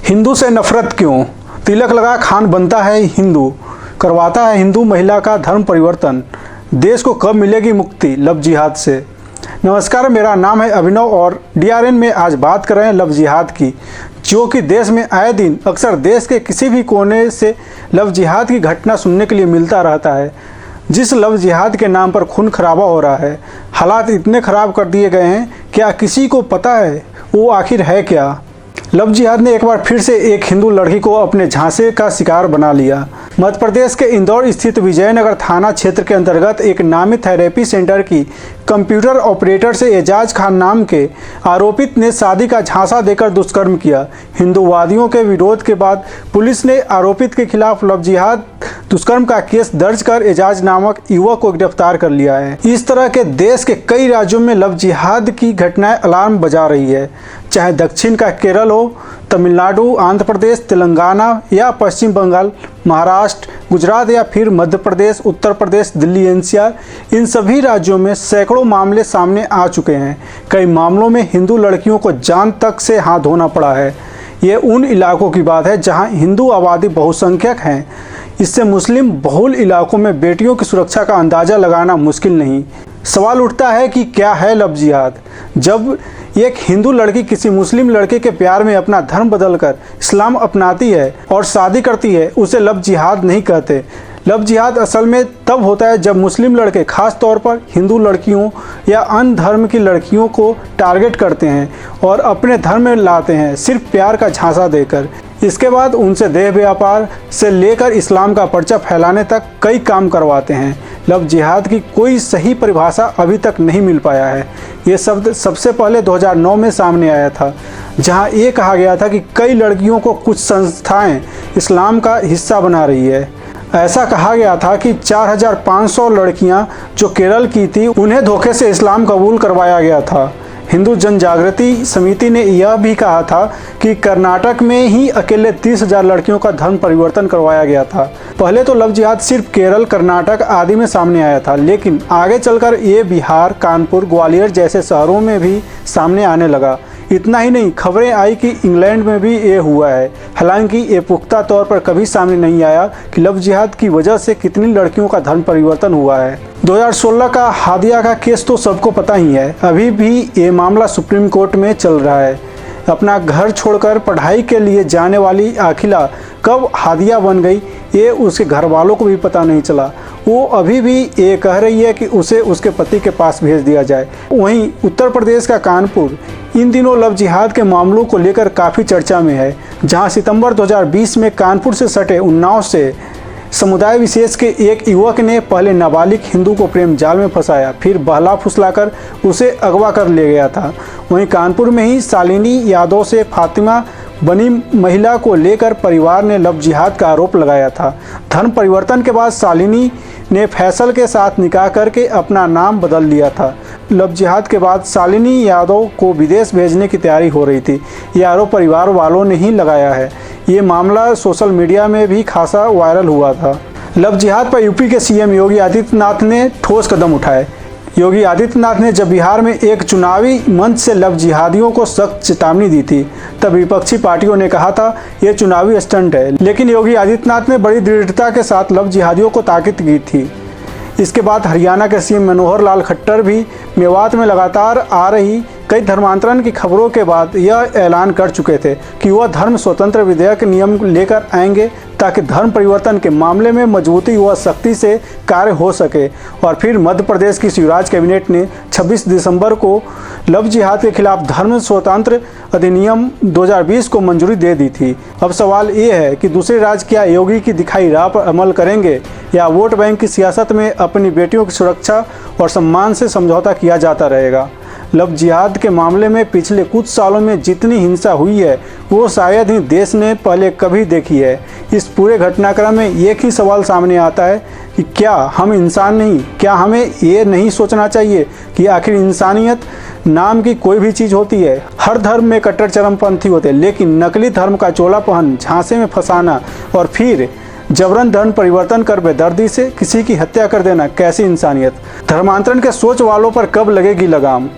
हिंदू से नफरत क्यों? तिलक लगा खान बनता है हिंदू, करवाता है हिंदू महिला का धर्म परिवर्तन। देश को कब मिलेगी मुक्ति लव जिहाद से? नमस्कार, मेरा नाम है अभिनव और डीआरएन में आज बात कर रहे हैं लव जिहाद की, जो कि देश में आए दिन अक्सर देश के किसी भी कोने से लव जिहाद की घटना सुनने के लिए मिलता रहता है। जिस लव जिहाद के नाम पर खून खराबा हो रहा है, हालात इतने ख़राब कर दिए गए हैं, क्या किसी को पता है वो आखिर है क्या? लव जिहाद ने एक बार फिर से एक हिंदू लड़की को अपने झांसे का शिकार बना लिया। मध्य प्रदेश के इंदौर स्थित विजयनगर थाना क्षेत्र के अंतर्गत एक नामी थेरेपी सेंटर की कंप्यूटर ऑपरेटर से एजाज खान नाम के आरोपित ने शादी का झांसा देकर दुष्कर्म किया। हिंदूवादियों के विरोध के बाद पुलिस ने आरोपित के खिलाफ लव जिहाद दुष्कर्म का केस दर्ज कर एजाज नामक युवक को गिरफ्तार कर लिया है। इस तरह के देश के कई राज्यों में लव जिहाद की घटनाएं अलार्म बजा रही है, चाहे दक्षिण का केरल हो, तमिलनाडु, आंध्र प्रदेश, तेलंगाना या पश्चिम बंगाल, महाराष्ट्र, गुजरात या फिर मध्य प्रदेश, उत्तर प्रदेश, दिल्ली एनसीआर, इन सभी राज्यों में सैकड़ों मामले सामने आ चुके हैं। कई मामलों में हिंदू लड़कियों को जान तक से हाथ धोना पड़ा है। ये उन इलाकों की बात है जहां हिंदू आबादी बहुसंख्यक हैं। इससे मुस्लिम बहुल इलाकों में बेटियों की सुरक्षा का अंदाज़ा लगाना मुश्किल नहीं। सवाल उठता है कि क्या है लव जिहाद? जब एक हिंदू लड़की किसी मुस्लिम लड़के के प्यार में अपना धर्म बदलकर इस्लाम अपनाती है और शादी करती है, उसे लव जिहाद नहीं कहते। लव जिहाद असल में तब होता है जब मुस्लिम लड़के खास तौर पर हिंदू लड़कियों या अन्य धर्म की लड़कियों को टारगेट करते हैं और अपने धर्म में लाते हैं, सिर्फ प्यार का झांसा देकर। इसके बाद उनसे देह व्यापार से लेकर इस्लाम का पर्चा फैलाने तक कई काम करवाते हैं। लव जिहाद की कोई सही परिभाषा अभी तक नहीं मिल पाया है। ये शब्द सबसे पहले 2009 में सामने आया था, जहां ये कहा गया था कि कई लड़कियों को कुछ संस्थाएं इस्लाम का हिस्सा बना रही है। ऐसा कहा गया था कि 4500 लड़कियां जो केरल की थी, उन्हें धोखे से इस्लाम कबूल करवाया गया था। हिंदू जनजागृति समिति ने यह भी कहा था कि कर्नाटक में ही अकेले 30,000 लड़कियों का धर्म परिवर्तन करवाया गया था। पहले तो लव जिहाद सिर्फ केरल, कर्नाटक आदि में सामने आया था, लेकिन आगे चलकर ये बिहार, कानपुर, ग्वालियर जैसे शहरों में भी सामने आने लगा। इतना ही नहीं, खबरें आई कि इंग्लैंड में भी ये हुआ है। हालांकि ये पुख्ता तौर पर कभी सामने नहीं आया कि लव जिहाद की वजह से कितनी लड़कियों का धर्म परिवर्तन हुआ है। 2016 का हादिया का केस तो सबको पता ही है। अभी भी ये मामला सुप्रीम कोर्ट में चल रहा है। अपना घर छोड़कर पढ़ाई के लिए जाने वाली आखिला कब हादिया बन गई, ये उसके घर वालों को भी पता नहीं चला। वो अभी भी ये कह रही है कि उसे उसके पति के पास भेज दिया जाए। वहीं उत्तर प्रदेश का कानपुर इन दिनों लव जिहाद के मामलों को लेकर काफ़ी चर्चा में है, जहां सितंबर 2020 में कानपुर से सटे उन्नाव से समुदाय विशेष के एक युवक ने पहले नाबालिग हिंदू को प्रेम जाल में फंसाया, फिर बहला फुसलाकर उसे अगवा कर ले गया था। वहीं कानपुर में ही शालिनी यादव से फातिमा बनी महिला को लेकर परिवार ने लव जिहाद का आरोप लगाया था। धर्म परिवर्तन के बाद शालिनी ने फैसल के साथ निकाह करके अपना नाम बदल लिया था। लव जिहाद के बाद शालिनी यादव को विदेश भेजने की तैयारी हो रही थी। ये आरोप परिवार वालों ने ही लगाया है। ये मामला सोशल मीडिया में भी खासा वायरल हुआ था। लव जिहाद पर यूपी के सीएम योगी आदित्यनाथ ने ठोस कदम उठाए। योगी आदित्यनाथ ने जब बिहार में एक चुनावी मंच से लव जिहादियों को सख्त चेतावनी दी थी, तब विपक्षी पार्टियों ने कहा था ये चुनावी स्टंट है, लेकिन योगी आदित्यनाथ ने बड़ी दृढ़ता के साथ लव जिहादियों को ताकीद की थी। इसके बाद हरियाणा के सीएम मनोहर लाल खट्टर भी मेवात में लगातार आ रही कई धर्मांतरण की खबरों के बाद यह ऐलान कर चुके थे कि वह धर्म स्वतंत्र विधेयक नियम लेकर आएंगे, ताकि धर्म परिवर्तन के मामले में मजबूती व सख्ती से कार्य हो सके। और फिर मध्य प्रदेश की शिवराज कैबिनेट ने 26 दिसंबर को लव जिहाद के खिलाफ धर्म स्वतंत्र अधिनियम 2020 को मंजूरी दे दी थी। अब सवाल ये है कि दूसरे राज्य क्या योगी की दिखाई राह पर अमल करेंगे, या वोट बैंक की सियासत में अपनी बेटियों की सुरक्षा और सम्मान से समझौता किया जाता रहेगा? लव जिहाद के मामले में पिछले कुछ सालों में जितनी हिंसा हुई है, वो शायद ही देश ने पहले कभी देखी है। इस पूरे घटनाक्रम में एक ही सवाल सामने आता है कि क्या हम इंसान नहीं? क्या हमें ये नहीं सोचना चाहिए कि आखिर इंसानियत नाम की कोई भी चीज़ होती है? हर धर्म में कट्टर चरमपंथी होते हैं, लेकिन नकली धर्म का चोला पहन झांसे में फंसाना और फिर जबरन धर्म परिवर्तन कर बेदर्दी से किसी की हत्या कर देना कैसी इंसानियत? धर्मांतरण के सोच वालों पर कब लगेगी लगाम?